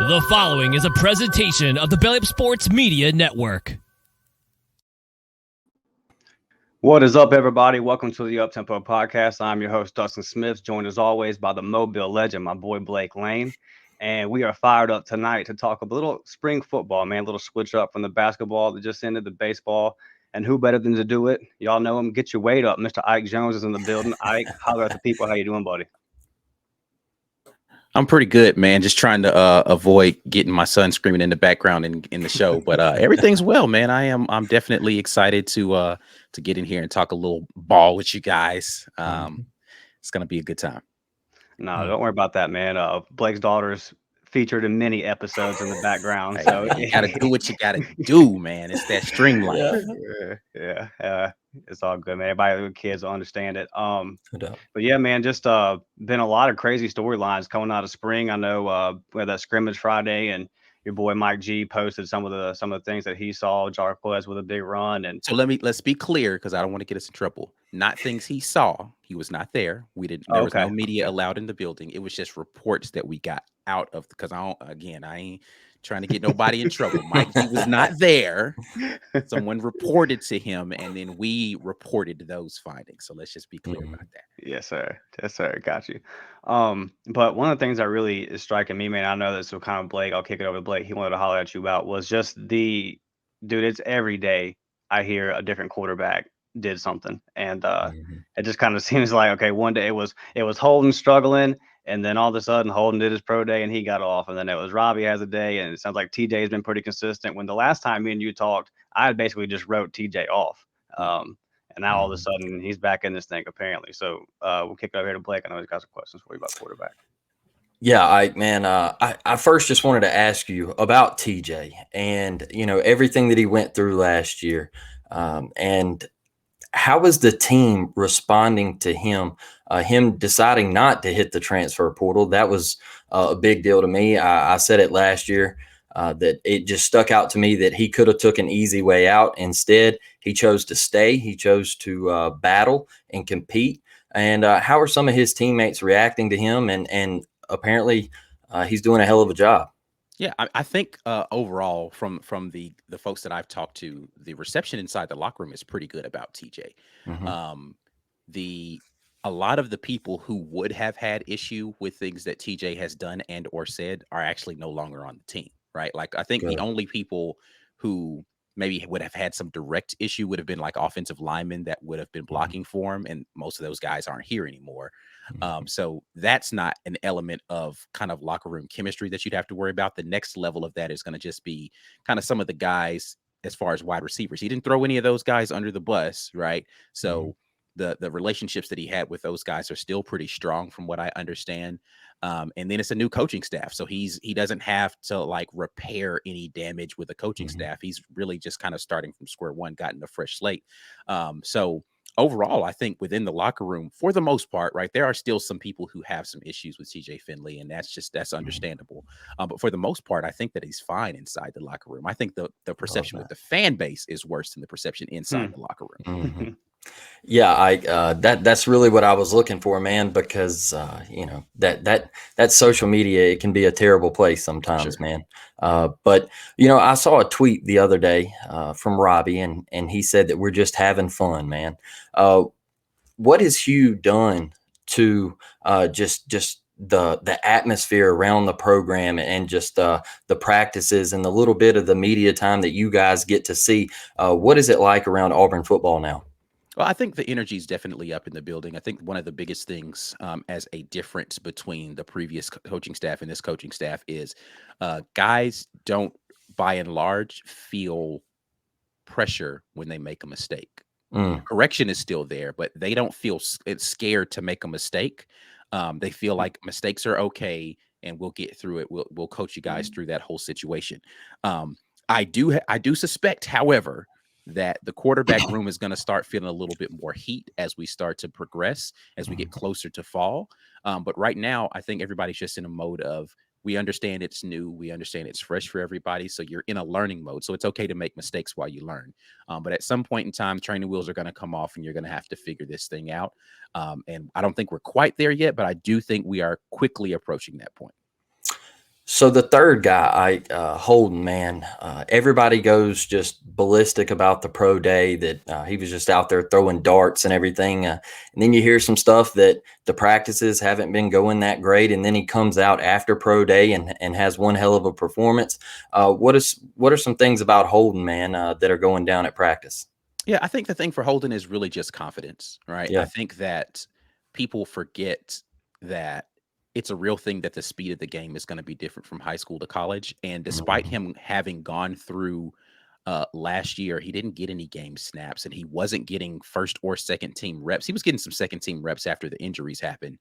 The following is a presentation of the Belly Up Sports Media Network. What is up, everybody? Welcome to the Uptempo Podcast. I'm your host, Dustin Smith, joined as always by the Mobile legend, my boy Blake Lane. And we are fired up tonight to talk a little spring football, man, a little switch up from the basketball that just ended, the baseball. And who better than to do it? Y'all know him. Get your weight up. Mr. Ike Jones is in the building. Ike, holler at the people. How you doing, buddy? I'm pretty good, man. Just trying to avoid getting my son screaming in the background in the show, but everything's well, man. I'm definitely excited to get in here and talk a little ball with you guys. It's gonna be a good time. No, don't worry about that, man. Blake's daughter's featured in many episodes in the background. Hey, So man, you gotta do what you gotta do, man. It's that string life. Yeah. It's all good, man. Everybody with kids will understand it. But yeah, man, just been a lot of crazy storylines coming out of spring. I know we had that scrimmage Friday, and your boy Mike G posted some of the things that he saw. Jarquez with a big run, and so let's be clear, because I don't want to get us in trouble. Not things he saw. He was not there. There was no media allowed in the building. It was just reports that we got out of, because I ain't trying to get nobody in trouble. Mike G was not there. Someone reported to him, and then we reported those findings. So let's just be clear about that. Yes, sir. Got you. But one of the things that really is striking me, man, I know this will kind of Blake, I'll kick it over to Blake. He wanted to holler at you about was just dude, it's every day I hear a different quarterback did something. And it just kind of seems like, okay, one day it was Holden struggling, and then all of a sudden Holden did his pro day and he got off, and then it was Robbie has a day, and it sounds like TJ has been pretty consistent. When the last time me and you talked, I basically just wrote TJ off. And now all of a sudden he's back in this thing apparently. So we'll kick it over here to Blake. I know he's got some questions for you about quarterback. Yeah, Ike, man, I first just wanted to ask you about TJ and, everything that he went through last year. And how was the team responding to him deciding not to hit the transfer portal? That was a big deal to me. I said it last year. That it just stuck out to me that he could have took an easy way out. Instead, he chose to stay. He chose to battle and compete. And how are some of his teammates reacting to him? And apparently, he's doing a hell of a job. Yeah, I think overall, from the folks that I've talked to, the reception inside the locker room is pretty good about TJ. A lot of the people who would have had issue with things that TJ has done and or said are actually no longer on the team. Right. Like, I think the only people who maybe would have had some direct issue would have been like offensive linemen that would have been blocking for him. And most of those guys aren't here anymore. So that's not an element of kind of locker room chemistry that you'd have to worry about. The next level of that is going to just be kind of some of the guys as far as wide receivers. He didn't throw any of those guys under the bus. Right. So the relationships that he had with those guys are still pretty strong from what I understand. And then it's a new coaching staff. So he doesn't have to like repair any damage with a coaching staff. He's really just kind of starting from square one, gotten a fresh slate. So overall, I think within the locker room, for the most part, right, there are still some people who have some issues with TJ Finley, and that's understandable. But for the most part, I think that he's fine inside the locker room. I think the perception with the fan base is worse than the perception inside the locker room. Yeah, that's really what I was looking for, man, because that social media, it can be a terrible place sometimes, man. But I saw a tweet the other day from Robbie, and he said that we're just having fun, man. What has Hugh done to just the atmosphere around the program and just the practices and the little bit of the media time that you guys get to see? What is it like around Auburn football now? Well, I think the energy is definitely up in the building. I think one of the biggest things as a difference between the previous coaching staff and this coaching staff is guys don't, by and large, feel pressure when they make a mistake. Correction is still there, but they don't feel scared to make a mistake. They feel like mistakes are okay, and we'll get through it. We'll coach you guys through that whole situation. I do suspect, however, that the quarterback room is going to start feeling a little bit more heat as we start to progress, as we get closer to fall. But right now, I think everybody's just in a mode of, we understand it's new. We understand it's fresh for everybody. So you're in a learning mode. So it's okay to make mistakes while you learn. But at some point in time, training wheels are going to come off and you're going to have to figure this thing out. And I don't think we're quite there yet, but I do think we are quickly approaching that point. So the third guy, Holden, man, everybody goes just ballistic about the pro day that he was just out there throwing darts and everything. And then you hear some stuff that the practices haven't been going that great. And then he comes out after pro day and has one hell of a performance. What are some things about Holden, man, that are going down at practice? Yeah, I think the thing for Holden is really just confidence, right? I Yeah. think that people forget that it's a real thing that the speed of the game is going to be different from high school to college. And despite Mhm. him having gone through last year, he didn't get any game snaps and he wasn't getting first or second team reps. He was getting some second team reps after the injuries happened.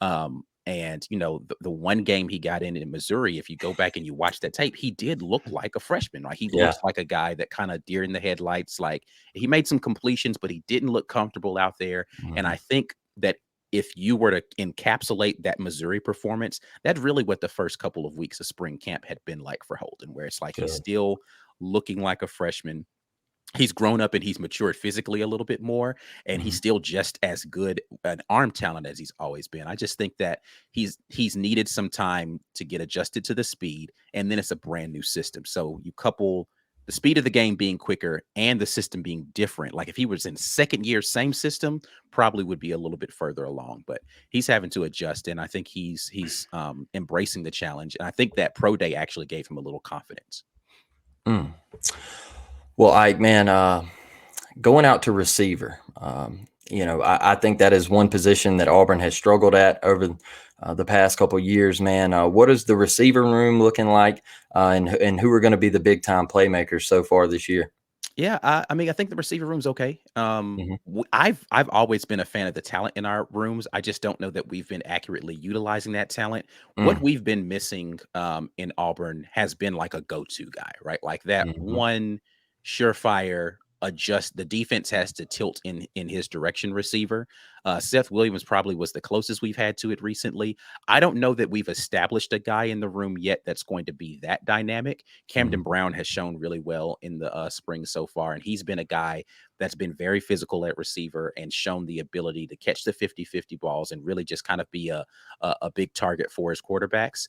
And the one game he got in Missouri, if you go back and you watch that tape, he did look like a freshman. Like he Yeah. looks like a guy that kind of deer in the headlights. Like he made some completions, but he didn't look comfortable out there. And I Mhm. think that if you were to encapsulate that Missouri performance, that's really what the first couple of weeks of spring camp had been like for Holden, where it's like he's Good. still looking like a freshman. He's grown up and he's matured physically a little bit more, and he's Mhm. still just as good an arm talent as he's always been. I just think that he's needed some time to get adjusted to the speed, and then it's a brand new system. So you couple the speed of the game being quicker and the system being different. Like if he was in second year, same system, probably would be a little bit further along. But he's having to adjust, and I think he's embracing the challenge. And I think that pro day actually gave him a little confidence. Mm. Well, Ike, man, going out to receiver, I think that is one position that Auburn has struggled at over the past couple of years, man. What is the receiver room looking like, and who are going to be the big time playmakers so far this year? Yeah, I mean, I think the receiver room's okay. Hmm. I've always been a fan of the talent in our rooms. I just don't know that we've been accurately utilizing that talent. What Mm. we've been missing in Auburn has been like a go-to guy, right? Like that Hmm. one surefire adjust. The defense has to tilt in his direction receiver. Seth Williams probably was the closest we've had to it recently. I don't know that we've established a guy in the room yet that's going to be that dynamic. Camden Hmm. Brown has shown really well in the spring so far, and he's been a guy that's been very physical at receiver and shown the ability to catch the 50-50 balls and really just kind of be a big target for his quarterbacks.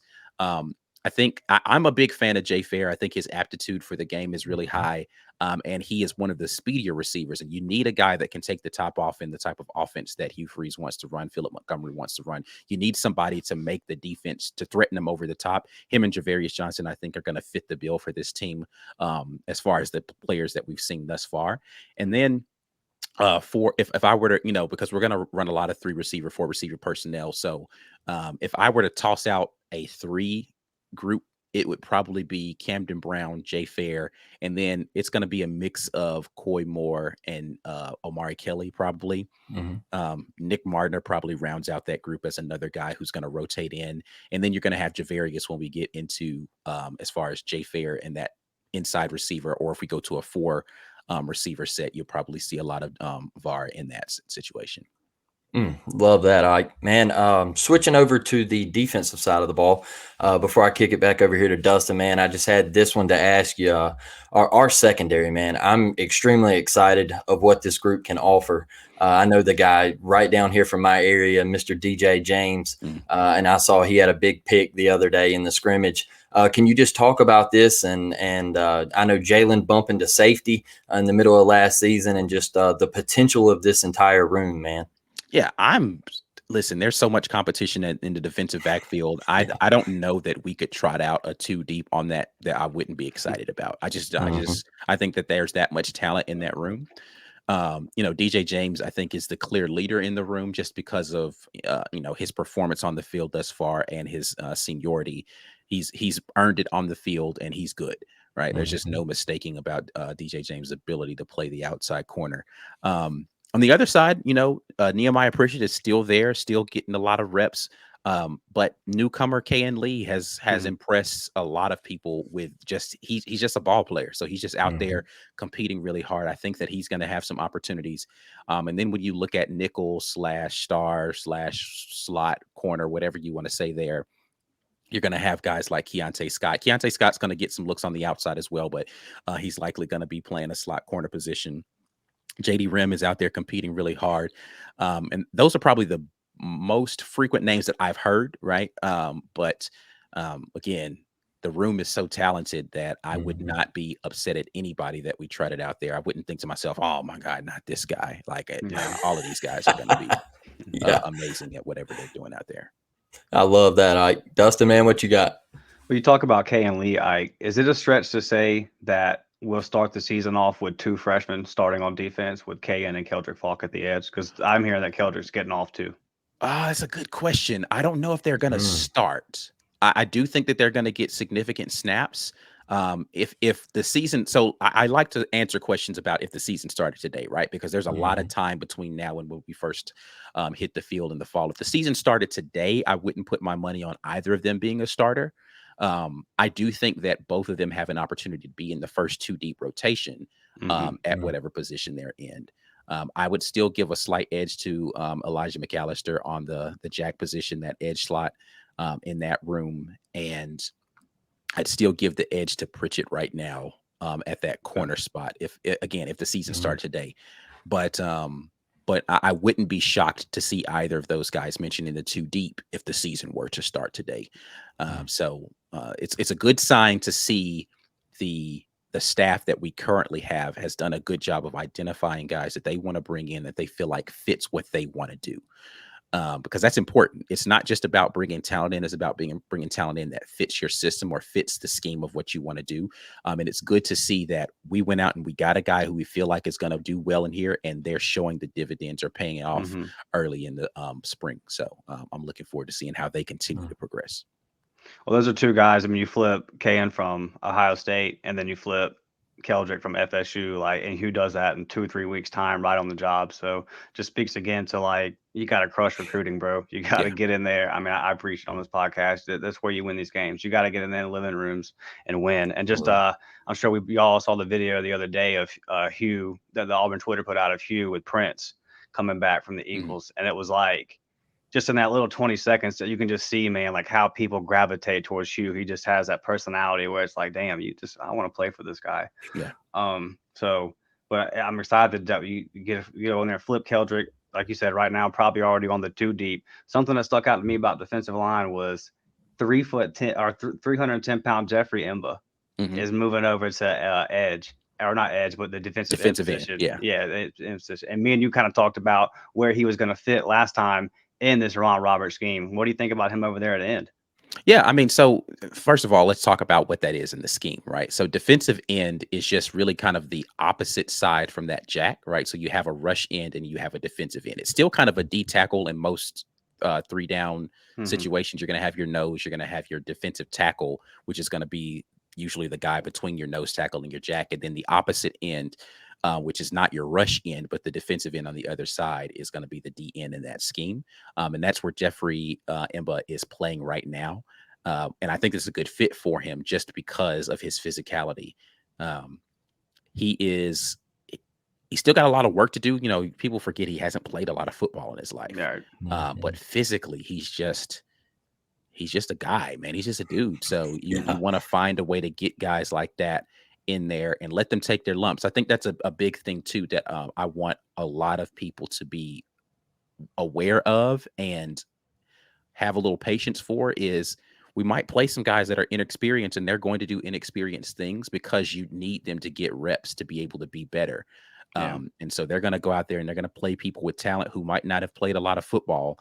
I think I'm a big fan of Jay Fair. I think his aptitude for the game is really high, and he is one of the speedier receivers. And you need a guy that can take the top off in the type of offense that Hugh Freeze wants to run, Philip Montgomery wants to run. You need somebody to make the defense, to threaten them over the top. Him and Javarius Johnson, I think, are going to fit the bill for this team as far as the players that we've seen thus far. And then for if I were to, because we're going to run a lot of 4 receiver personnel. So if I were to toss out a 3 group, it would probably be Camden Brown, Jay Fair, and then it's going to be a mix of Coy Moore and Omari Kelly probably. Hmm. Nick Martiner probably rounds out that group as another guy who's going to rotate in, and then you're going to have Javarius when we get into as far as Jay Fair and that inside receiver, or if we go to a 4 receiver set, you'll probably see a lot of VAR in that situation. Love that, Ike. Man, switching over to the defensive side of the ball, before I kick it back over here to Dustin, man, I just had this one to ask you. Our secondary, man, I'm extremely excited of what this group can offer. I know the guy right down here from my area, Mr. DJ James, Mm. and I saw he had a big pick the other day in the scrimmage. Can you just talk about this? And I know Jalen bumping to safety in the middle of last season, and just the potential of this entire room, man. Yeah, listen, there's so much competition in the defensive backfield. I don't know that we could trot out a 2 deep on that I wouldn't be excited about. Mhm. I think that there's that much talent in that room. DJ James, I think, is the clear leader in the room just because of his performance on the field thus far and his seniority. He's earned it on the field and he's good, right? There's just Mhm. no mistaking about DJ James' ability to play the outside corner. On the other side, Nehemiah Pritchett is still there, still getting a lot of reps. But newcomer Kayan Lee has Mhm. impressed a lot of people with just he's just a ball player. So he's just out Mhm. there competing really hard. I think that he's going to have some opportunities. And then when you look at nickel / star / slot corner, whatever you want to say there, you're going to have guys like Keontae Scott. Keontae Scott's going to get some looks on the outside as well, but he's likely going to be playing a slot corner position. JD Rim is out there competing really hard. And those are probably the most frequent names that I've heard, right? But Again, the room is so talented that I would not be upset at anybody that we trotted out there. I wouldn't think to myself, "Oh my God, not this guy!" Like, Yeah. all of these guys are going to be Yeah, amazing at whatever they're doing out there. I love that. Dustin, man, what you got? When you talk about Kay and Lee, Ike, is it a stretch to say that we'll start the season off with 2 freshmen starting on defense with Kayan and Keldrick Falk at the edge? Because I'm hearing that Keldrick's getting off too. That's a good question. I don't know if they're going to start. I do think that they're going to get significant snaps. If the season, so I like to answer questions about if the season started today, right? Because there's a lot of time between now and when we first hit the field in the fall. If the season started today, I wouldn't put my money on either of them being a starter. I do think that both of them have an opportunity to be in the first 2 deep rotation at whatever position they're in. I would still give a slight edge to Elijah McAllister on the jack position, that edge slot in that room, and I'd still give the edge to Pritchett right now at that corner spot. If the season started today, but I wouldn't be shocked to see either of those guys mentioned in the 2 deep if the season were to start today. So it's a good sign to see the staff that we currently have has done a good job of identifying guys that they want to bring in that they feel like fits what they want to do. Because that's important. It's not just about bringing talent in; it's about bringing talent in that fits your system or fits the scheme of what you want to do. And it's good to see that we went out and we got a guy who we feel like is going to do well in here, and they're showing the dividends are paying off early in the spring. So I'm looking forward to seeing how they continue to progress. Well, those are 2 guys. I mean, you flip Kayan from Ohio State, and then you flip Keldrick from FSU, like, and who does that in 2 or 3 weeks time right on the job? So just speaks again to, like, you got to crush recruiting, bro. You got to get in there. I mean, I preached on this podcast that that's where you win these games. You got to get in there in living rooms and win. And just I'm sure we all saw the video the other day of Hugh that the Auburn Twitter put out of Hugh with Prince coming back from the Eagles, and it was like, just in that little 20 seconds that you can just see, man, like how people gravitate towards Hugh. He just has that personality where it's like, damn, I want to play for this guy. Yeah. So, but I'm excited that you go in there, flip Keldrick, like you said, right now, probably already on the 2 deep. Something that stuck out to me about defensive line was 3'10" or 310-pound Jeffrey Imba is moving over to edge. Or not edge, but the defensive end position. Yeah. And me and you kind of talked about where he was going to fit last time in this Ron Roberts scheme. What do you think about him over there at the end? Yeah, I mean, so first of all, let's talk about what that is in the scheme, right? So defensive end is just really kind of the opposite side from that jack, right? So you have a rush end and you have a defensive end. It's still kind of a D tackle in most 3 down situations. You're going to have your nose, you're going to have your defensive tackle, which is going to be usually the guy between your nose tackle and your jack, and then the opposite end, which is not your rush end, but the defensive end on the other side is going to be the D end in that scheme. And that's where Jeffrey Imba is playing right now. And I think this is a good fit for him just because of his physicality. He's still got a lot of work to do. You know, people forget he hasn't played a lot of football in his life. But physically, he's just a guy, man. He's just a dude. So you want to find a way to get guys like that in there and let them take their lumps. I think that's a big thing too that I want a lot of people to be aware of and have a little patience for is we might play some guys that are inexperienced and they're going to do inexperienced things because you need them to get reps to be able to be better. And so they're going to go out there and they're going to play people with talent who might not have played a lot of football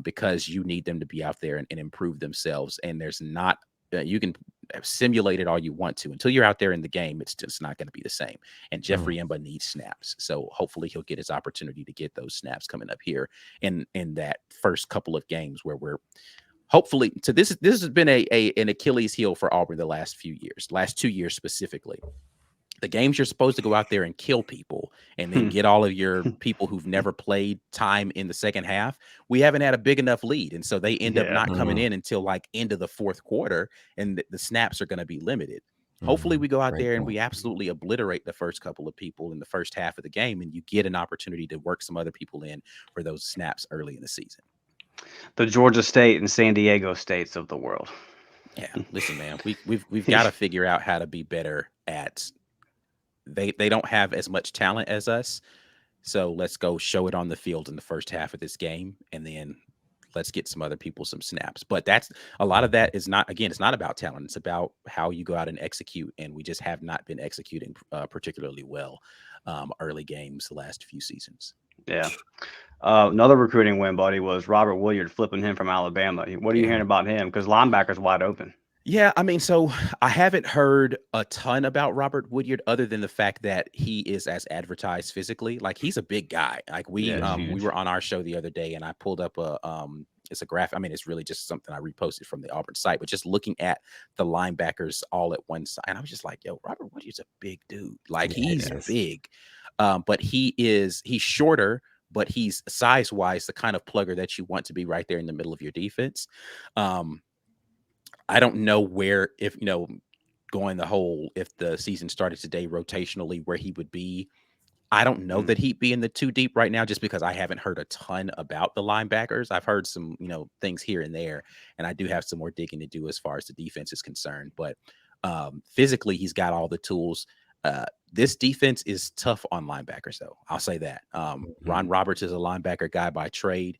because you need them to be out there and improve themselves. And there's not, you can simulate it all you want to until you're out there in the game. It's just not going to be the same. And Jeffrey Imba needs snaps. So hopefully he'll get his opportunity to get those snaps coming up here in that first couple of games where we're hopefully to this has been an Achilles heel for Auburn the last 2 years specifically. The games you're supposed to go out there and kill people and then get all of your people who've never played time in the second half. We haven't had a big enough lead. And so they end up not coming in until like into the fourth quarter and the snaps are going to be limited. Hopefully we go out there and we absolutely obliterate the first couple of people in the first half of the game and you get an opportunity to work some other people in for those snaps early in the season. The Georgia State and San Diego States of the world. Yeah. Listen, man, we've got to figure out how to be better at They don't have as much talent as us. So let's go show it on the field in the first half of this game. And then let's get some other people some snaps. But that's a lot of that is not, again, it's not about talent. It's about how you go out and execute. And we just have not been executing particularly well early games the last few seasons. Yeah. Another recruiting win, buddy, was Robert Woodyard flipping him from Alabama. What are you hearing about him? Because linebacker's wide open. Yeah, I mean, so I haven't heard a ton about Robert Woodyard other than the fact that he is as advertised physically. Like, he's a big guy. Like, we were on our show the other day, and I pulled up it's a graph. I mean, it's really just something I reposted from the Auburn site, but just looking at the linebackers all at one side, and I was just like, yo, Robert Woodyard's a big dude. Like, he's big. But he's shorter, but he's size wise the kind of plugger that you want to be right there in the middle of your defense. I don't know where, if if the season started today rotationally, where he would be. I don't know that he'd be in the 2 deep right now, just because I haven't heard a ton about the linebackers. I've heard some, things here and there, and I do have some more digging to do as far as the defense is concerned. But physically, he's got all the tools. This defense is tough on linebackers, though. I'll say that. Ron Roberts is a linebacker guy by trade.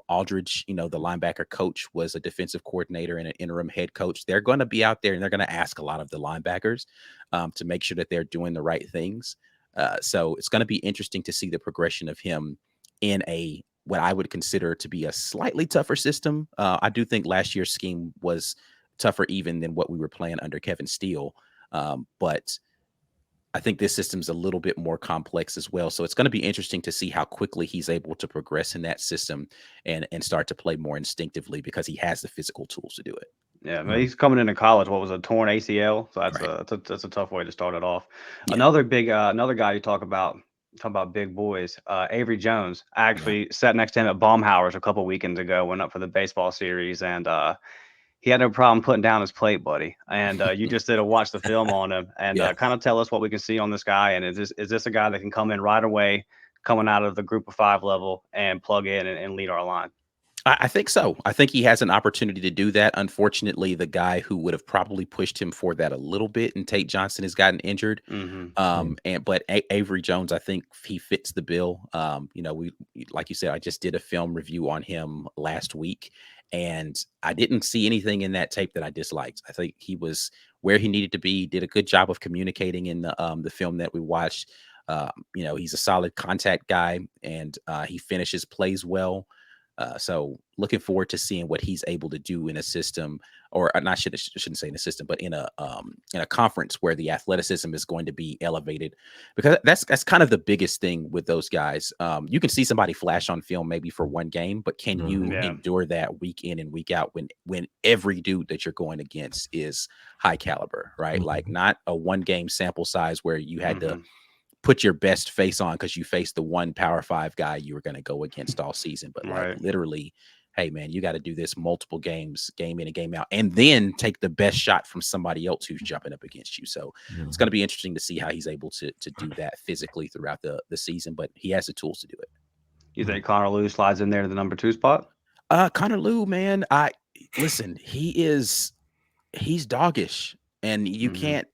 Aldridge, the linebacker coach, was a defensive coordinator and an interim head coach. They're going to be out there and they're going to ask a lot of the linebackers to make sure that they're doing the right things. So it's going to be interesting to see the progression of him in what I would consider to be a slightly tougher system. I do think last year's scheme was tougher even than what we were playing under Kevin Steele. But I think this system's a little bit more complex as well. So it's going to be interesting to see how quickly he's able to progress in that system and start to play more instinctively, because he has the physical tools to do it. Yeah, but he's coming into college. What was a torn ACL? So that's a tough way to start it off. Yeah. Another guy you talk about big boys, Avery Jones. I actually sat next to him at Baumhauer's a couple weekends ago. Went up for the baseball series, and he had no problem putting down his plate, buddy. And you just did a watch the film on him and kind of tell us what we can see on this guy. And is this a guy that can come in right away, coming out of the group of 5 level, and plug in and lead our line? I think so. I think he has an opportunity to do that. Unfortunately, the guy who would have probably pushed him for that a little bit, and Tate Johnson, has gotten injured. But Avery Jones, I think he fits the bill. We, like you said, I just did a film review on him last week, and I didn't see anything in that tape that I disliked. I think he was where he needed to be. Did a good job of communicating in the film that we watched. He's a solid contact guy, and he finishes plays well. So looking forward to seeing what he's able to do in a system, or not, shouldn't say in a system, but in a conference where the athleticism is going to be elevated, because that's kind of the biggest thing with those guys. You can see somebody flash on film maybe for one game, but can you endure that week in and week out when every dude that you're going against is high caliber, right? Like, not a 1 game sample size where you had to put your best face on because you faced the one Power 5 guy you were going to go against all season. But like, literally, hey man, you got to do this multiple games, game in and game out, and then take the best shot from somebody else who's jumping up against you. So it's going to be interesting to see how he's able to do that physically throughout the season, but he has the tools to do it. You think Connor Lew slides in there to the number 2 spot? Connor Lew, man, listen, he's doggish, and you can't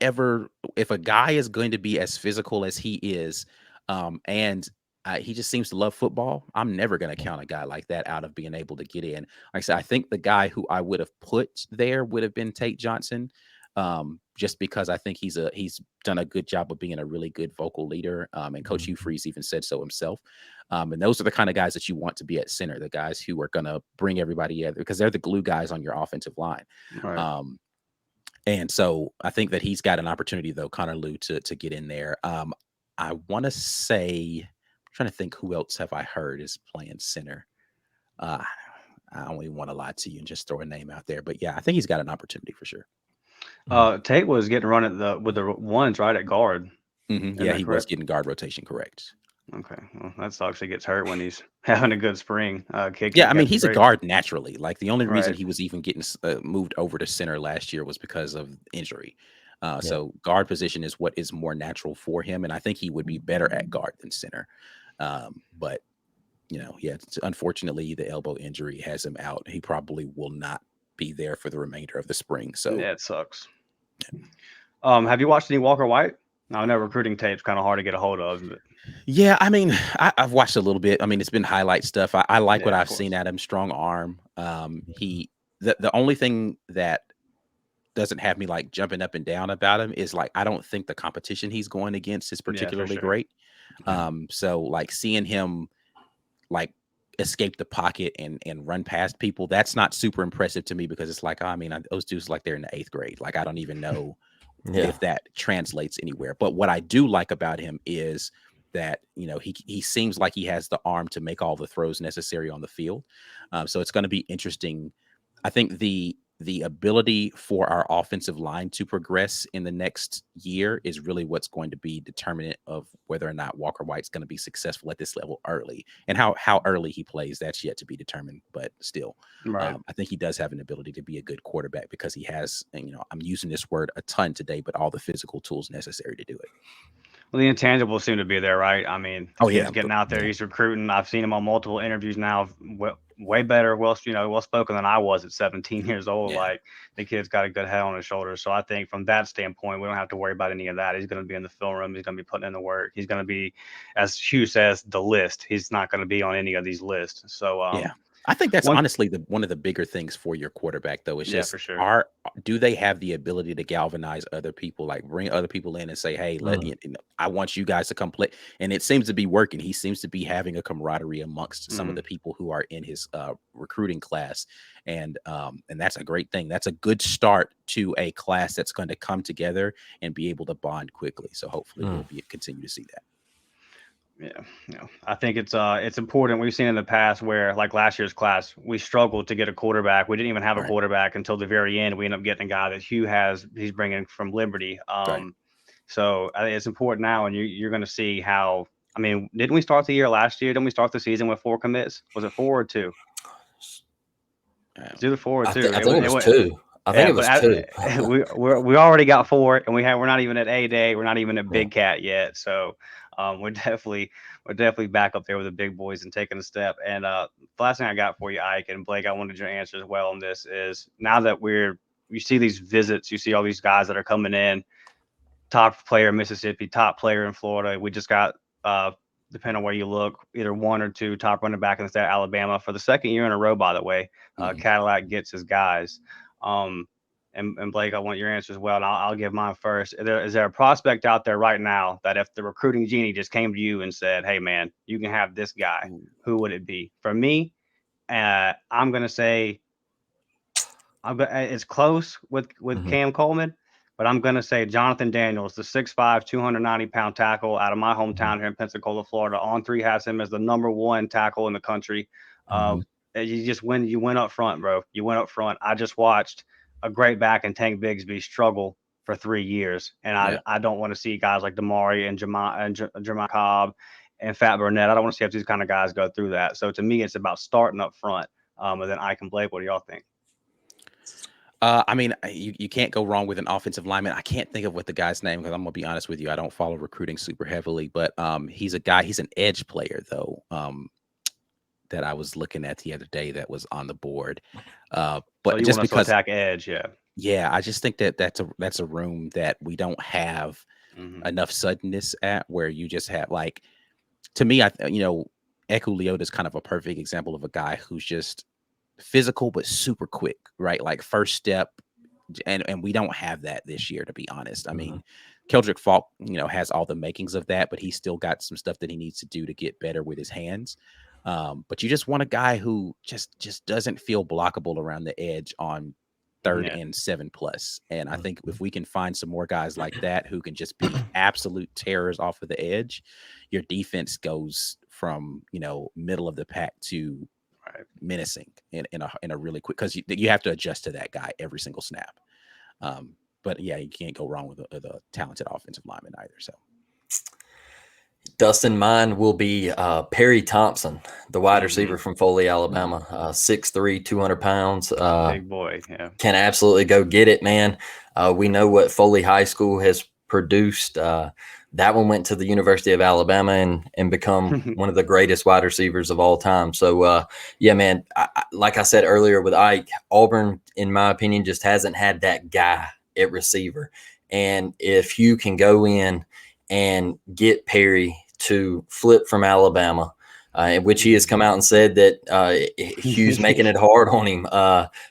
ever, if a guy is going to be as physical as he is, and he just seems to love football, I'm never going to count a guy like that out of being able to get in. Like I said, I think the guy who I would have put there would have been Tate Johnson, just because I think he's done a good job of being a really good vocal leader. And Coach Hugh Freeze even said so himself. And those are the kind of guys that you want to be at center, the guys who are going to bring everybody together, because they're the glue guys on your offensive line. Right. And so I think that he's got an opportunity, though, Connor Lew, to get in there. I want to say, I'm trying to think who else have I heard is playing center. I don't even want to lie to you and just throw a name out there, but yeah, I think he's got an opportunity for sure. Tate was getting run with the ones right at guard. Yeah, he was getting guard rotation, correct. Okay, well, that sucks. He gets hurt when he's having a good spring. Yeah, I mean, he's a guard naturally. Like, the only reason he was even getting moved over to center last year was because of injury. So guard position is what is more natural for him, and I think he would be better at guard than center. But unfortunately, the elbow injury has him out. He probably will not be there for the remainder of the spring. So yeah, it sucks. Yeah. Have you watched any Walker White? I know recruiting tape's kind of hard to get a hold of. But Yeah, I mean, I've watched a little bit. I mean, it's been highlight stuff. I like Yeah, what of I've course. seen at him. Strong arm. The only thing that doesn't have me like jumping up and down about him is like I don't think the competition he's going against is Yeah, for particularly sure. great. So like seeing him like escape the pocket and run past people, that's not super impressive to me because it's like, oh, I mean, those dudes like they're in the 8th grade. Like I don't even know Yeah. if that translates anywhere. But what I do like about him is that he seems like he has the arm to make all the throws necessary on the field. So it's going to be interesting. I think the ability for our offensive line to progress in the next year is really what's going to be determinant of whether or not Walker White's going to be successful at this level early, and how early he plays, that's yet to be determined. But still, Right. I think he does have an ability to be a good quarterback because he has, and I'm using this word a ton today, but all the physical tools necessary to do it. Well, the intangibles seem to be there, right? I mean, the Oh kid's yeah, getting out there. yeah, He's recruiting. I've seen him on multiple interviews now. Way better, well spoken than I was at 17 years old. yeah. Like the kid's got a good head on his shoulders. So I think from that standpoint, we don't have to worry about any of that. He's going to be in the film room. He's going to be putting in the work. He's going to be, as Hugh says, the list. He's not going to be on any of these lists. So Yeah. I think that's one, honestly one of the bigger things for your quarterback, though. It's yeah, just for sure. do they have the ability to galvanize other people, like bring other people in and say, hey, I want you guys to come play. And it seems to be working. He seems to be having a camaraderie amongst some of Mhm. the people who are in his recruiting class. And that's a great thing. That's a good start to a class that's going to come together and be able to bond quickly. So hopefully we'll continue to see that. Yeah, I think it's important. We've seen in the past where, like last year's class, we struggled to get a quarterback. We didn't even have a Right. quarterback until the very end. We ended up getting a guy that Hugh has. He's bringing from Liberty. Right. So I think it's important now, and you're going to see how. I mean, didn't we start the year last year? Didn't we start the season with 4 commits? Was it 4 or 2? It's either 4 or 2. I think it was two. I think Yeah, it was but two. we already got 4, and we're not even at A day. We're not even at Yeah. Big Cat yet. So we're definitely back up there with the big boys and taking a step. And the last thing I got for you, Ike and Blake, I wanted your answer as well on this is now that you see these visits, you see all these guys that are coming in, top player in Mississippi, top player in Florida. We just got depending on where you look, either 1 or 2 top running back in the state of Alabama for the second year in a row, by the way. Cadillac gets his guys. And Blake, I want your answer as well, and I'll give mine first. Is there a prospect out there right now that if the recruiting genie just came to you and said, "Hey, man, you can have this guy," who would it be? For me, I'm gonna say it's close with Cam Coleman, but I'm gonna say Jonathan Daniels, the 6'5", 290-pound tackle out of my hometown here in Pensacola, Florida. On3 has him as the #1 tackle in the country. You went up front, bro. You went up front. I just watched a great back in Tank Bigsby struggle for 3 years, and I don't want to see guys like Damari and Jermai Cobb and Fat Burnett. I don't want to see these kind of guys go through that. So to me, it's about starting up front. And then Ike and Blake, what do y'all think? I mean, you can't go wrong with an offensive lineman. I can't think of what the guy's name because I'm gonna be honest with you, I don't follow recruiting super heavily, but he's an edge player though. That I was looking at the other day that was on the board. So But you just want us to because, attack edge, yeah. yeah, I just think that's a room that we don't have enough suddenness at where you just have like, to me, Eku Leota is kind of a perfect example of a guy who's just physical but super quick, right? Like first step, and we don't have that this year, to be honest. I mean, Keldrick Falk, has all the makings of that, but he's still got some stuff that he needs to do to get better with his hands. But you just want a guy who just doesn't feel blockable around the edge on 3rd and 7+. And I think if we can find some more guys like that who can just be absolute terrors off of the edge, your defense goes from middle of the pack to menacing in a really quick, because you have to adjust to that guy every single snap. But yeah, you can't go wrong with a talented offensive lineman either. So Dustin, mine will be Perry Thompson, the wide receiver from Foley, Alabama. 6'3", 200 pounds. Big boy, yeah. Can absolutely go get it, man. We know what Foley High School has produced. That one went to the University of Alabama and become one of the greatest wide receivers of all time. So, yeah, man, like I said earlier with Ike, Auburn, in my opinion, just hasn't had that guy at receiver. And if you can go in and get Perry to flip from Alabama, in which he has come out and said that Hugh's making it hard on him.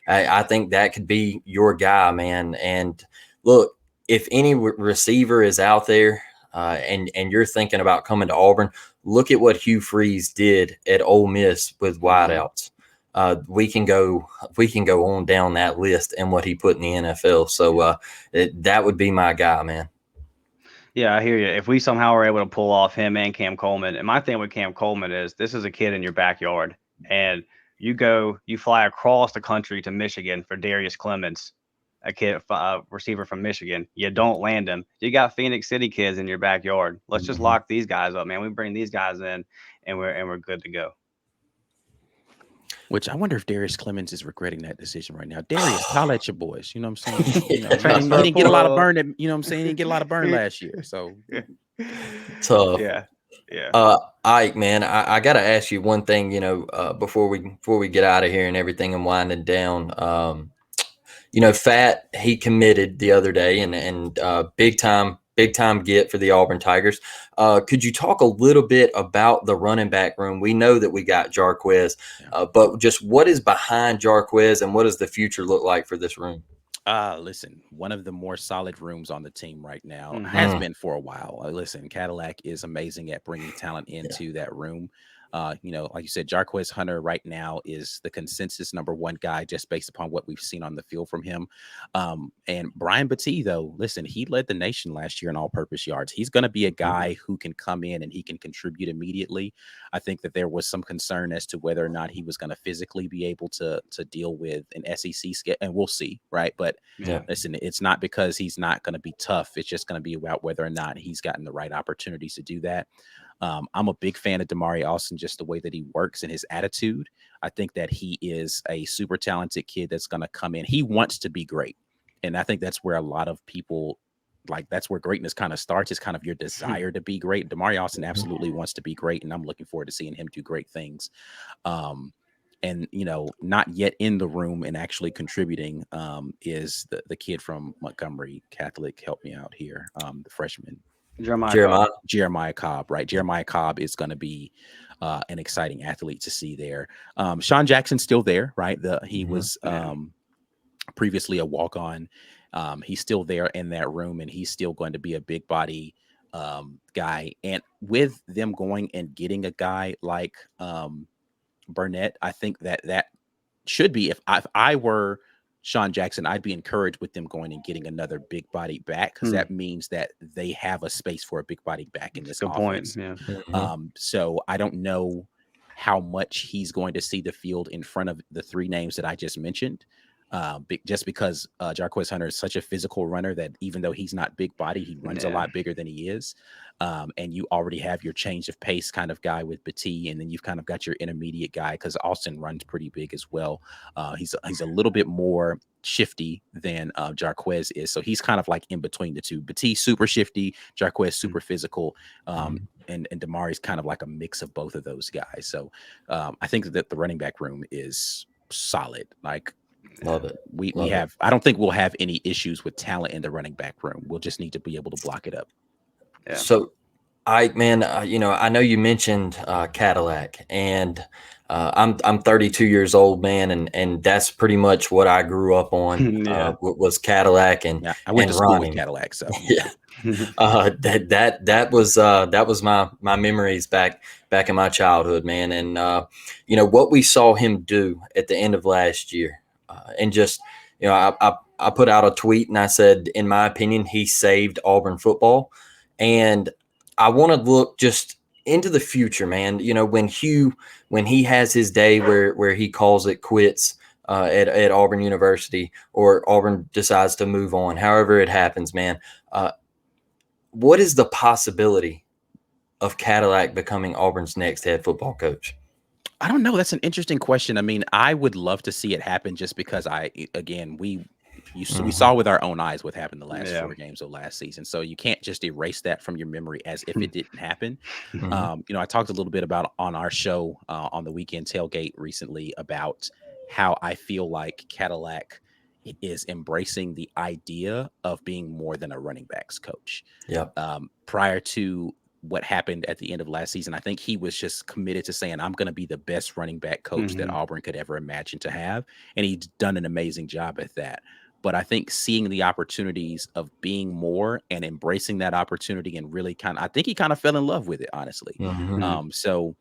I think that could be your guy, man. And look, if any receiver is out there and you're thinking about coming to Auburn, look at what Hugh Freeze did at Ole Miss with wideouts. We can go on down that list and what he put in the NFL. So that would be my guy, man. Yeah, I hear you. If we somehow are able to pull off him and Cam Coleman, and my thing with Cam Coleman is this is a kid in your backyard, and you fly across the country to Michigan for Darius Clemens, a kid, receiver from Michigan. You don't land him. You got Phoenix City kids in your backyard. Let's just lock these guys up, man. We bring these guys in, and we're good to go. Which I wonder if Darius Clemens is regretting that decision right now. Darius, holla at your boys. You know what I'm saying? You know, he didn't get a lot of burn. You know what I'm saying? He didn't get a lot of burn last year. So tough. Yeah. Ike, man, I got to ask you one thing. You know, before we get out of here and everything and winding down. You know, Fat, he committed the other day and big time get for the Auburn Tigers. Could you talk a little bit about the running back room? We know that we got Jarquez, but just what is behind Jarquez and what does the future look like for this room? Listen, one of the more solid rooms on the team right now has been for a while. Listen, Cadillac is amazing at bringing talent into that room. You know, like you said, Jarquez Hunter right now is the consensus #1 guy just based upon what we've seen on the field from him. And Brian Battie, though, listen, he led the nation last year in all-purpose yards. He's going to be a guy who can come in and he can contribute immediately. I think that there was some concern as to whether or not he was going to physically be able to deal with an SEC schedule, and we'll see, right? But listen, it's not because he's not going to be tough. It's just going to be about whether or not he's gotten the right opportunities to do that. I'm a big fan of Damari Alston, just the way that he works and his attitude. I think that he is a super talented kid that's going to come in. He wants to be great. And I think that's where a lot of people, like, that's where greatness kind of starts. It's kind of your desire to be great. Damari Alston absolutely wants to be great. And I'm looking forward to seeing him do great things. And, you know, not yet in the room and actually contributing is the kid from Montgomery Catholic. Help me out here. The freshman. Jeremiah Cobb, right? Jeremiah Cobb is going to be an exciting athlete to see there. Sean Jackson's still there, right? He was previously a walk-on. He's still there in that room, and he's still going to be a big body guy. And with them going and getting a guy like Burnett, I think that should be, if I were Sean Jackson, I'd be encouraged with them going and getting another big body back, because that means that they have a space for a big body back in this offense. So I don't know how much he's going to see the field in front of the three names that I just mentioned. Just because Jarquez Hunter is such a physical runner that even though he's not big body, he runs a lot bigger than he is. And you already have your change of pace kind of guy with Battie, and then you've kind of got your intermediate guy because Austin runs pretty big as well. He's a little bit more shifty than Jarquez is, so he's kind of like in between the two. Battie super shifty, Jarquez super physical, and Damari's kind of like a mix of both of those guys. So I think that the running back room is solid. Like, love it. We have. I don't think we'll have any issues with talent in the running back room. We'll just need to be able to block it up. Yeah. So, Ike, man, you know, I know you mentioned Cadillac, and I'm 32 years old, man, and that's pretty much what I grew up on. Was Cadillac, and I went to school with Cadillac, so that was my memories back in my childhood, man. And you know what we saw him do at the end of last year, and just, you know, I put out a tweet and I said, in my opinion, he saved Auburn football. And I want to look just into the future, man. You know, when he has his day where he calls it quits at Auburn University, or Auburn decides to move on, however it happens, man, what is the possibility of Cadillac becoming Auburn's next head football coach? I don't know. That's an interesting question. I mean, I would love to see it happen just because we saw with our own eyes what happened the last 4 games of last season. So you can't just erase that from your memory as if it didn't happen. You know, I talked a little bit about on our show on the weekend tailgate recently about how I feel like Cadillac is embracing the idea of being more than a running backs coach. Yeah. Prior to what happened at the end of last season. I think he was just committed to saying, I'm going to be the best running back coach that Auburn could ever imagine to have. And he's done an amazing job at that. But I think seeing the opportunities of being more and embracing that opportunity and really I think he kind of fell in love with it, honestly. So,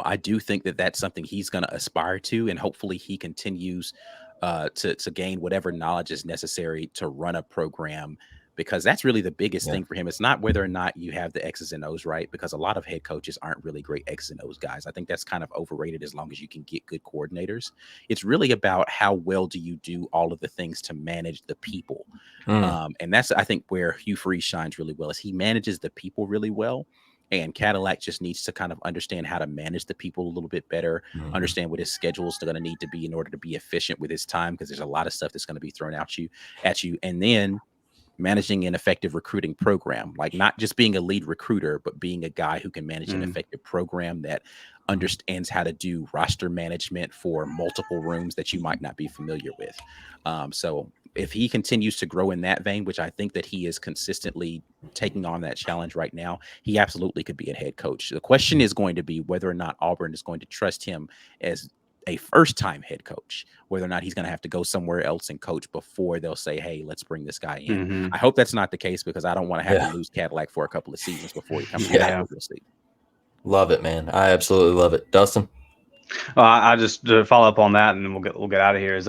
I do think that that's something he's going to aspire to, and hopefully he continues to gain whatever knowledge is necessary to run a program, because that's really the biggest thing for him. It's not whether or not you have the X's and O's right, because a lot of head coaches aren't really great X's and O's guys. I think that's kind of overrated as long as you can get good coordinators. It's really about how well do you do all of the things to manage the people. And that's, I think, where Hugh Freeze shines really well, is he manages the people really well. And Cadillac just needs to kind of understand how to manage the people a little bit better, understand what his schedules are going to need to be in order to be efficient with his time, because there's a lot of stuff that's going to be thrown at you. And then managing an effective recruiting program, like not just being a lead recruiter, but being a guy who can manage an effective program that understands how to do roster management for multiple rooms that you might not be familiar with. So if he continues to grow in that vein, which I think that he is consistently taking on that challenge right now, he absolutely could be a head coach. The question is going to be whether or not Auburn is going to trust him as a first-time head coach, whether or not he's going to have to go somewhere else and coach before they'll say, hey, let's bring this guy in. I hope that's not the case, because I don't want to have to lose Cadillac for a couple of seasons before he comes back. We'll see. Love it, man. I absolutely love it. Dustin? I just to follow up on that, and then we'll get out of here.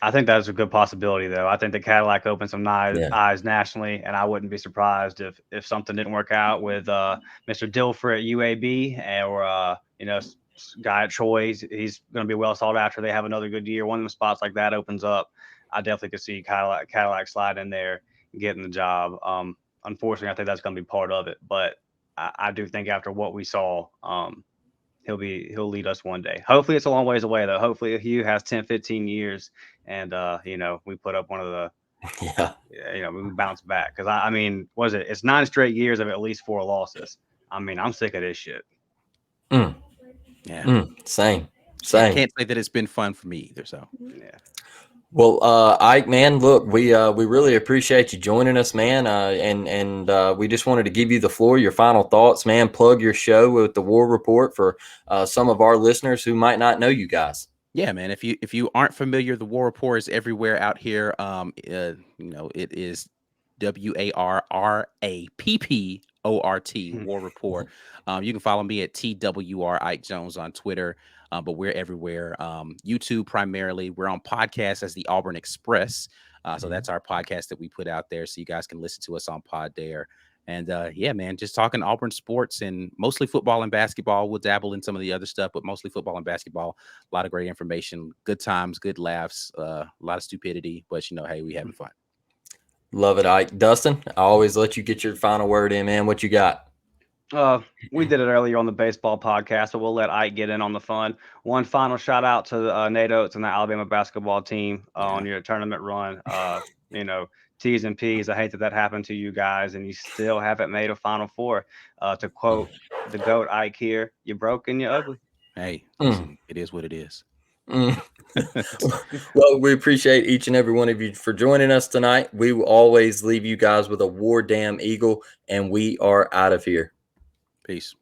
I think that's a good possibility, though. I think the Cadillac opened some eyes nationally, and I wouldn't be surprised if something didn't work out with Mr. Dilfer at UAB, or guy at Troy. He's going to be well sought after. They have another good year. One of the spots like that opens up. I definitely could see Cadillac slide in there, getting the job. Unfortunately, I think that's going to be part of it, but I do think after what we saw, he'll lead us one day. Hopefully it's a long ways away, though. Hopefully Hugh has 10, 15 years, and we put up one of the we bounce back, because I mean, what is it? It's 9 straight years of at least 4 losses. I mean, I'm sick of this shit. Same. I can't say that it's been fun for me either. So Well, Ike, man, look, we really appreciate you joining us, man. And we just wanted to give you the floor, your final thoughts, man. Plug your show with the War Rapport for some of our listeners who might not know you guys. Yeah, man. If you aren't familiar, the War Rapport is everywhere out here. It is WARRAPPORT, War Rapport. You can follow me at TWR Ike Jones on Twitter. But we're everywhere. YouTube primarily. We're on podcasts as the Auburn Express. So that's our podcast that we put out there, so you guys can listen to us on pod there. And man, just talking Auburn sports, and mostly football and basketball. We'll dabble in some of the other stuff, but mostly football and basketball. A lot of great information, good times, good laughs, a lot of stupidity, but hey, we having fun. Love it, Ike. Dustin, I always let you get your final word in, man. What you got? We did it earlier on the baseball podcast, but we'll let Ike get in on the fun. One final shout out to Nate Oates and the Alabama basketball team on your tournament run. T's and P's. I hate that happened to you guys, and you still haven't made a Final Four. To quote the GOAT Ike here, you're broke and you're ugly. Hey, listen, it is what it is. Well, we appreciate each and every one of you for joining us tonight. We will always leave you guys with a War Damn Eagle, and we are out of here. Peace.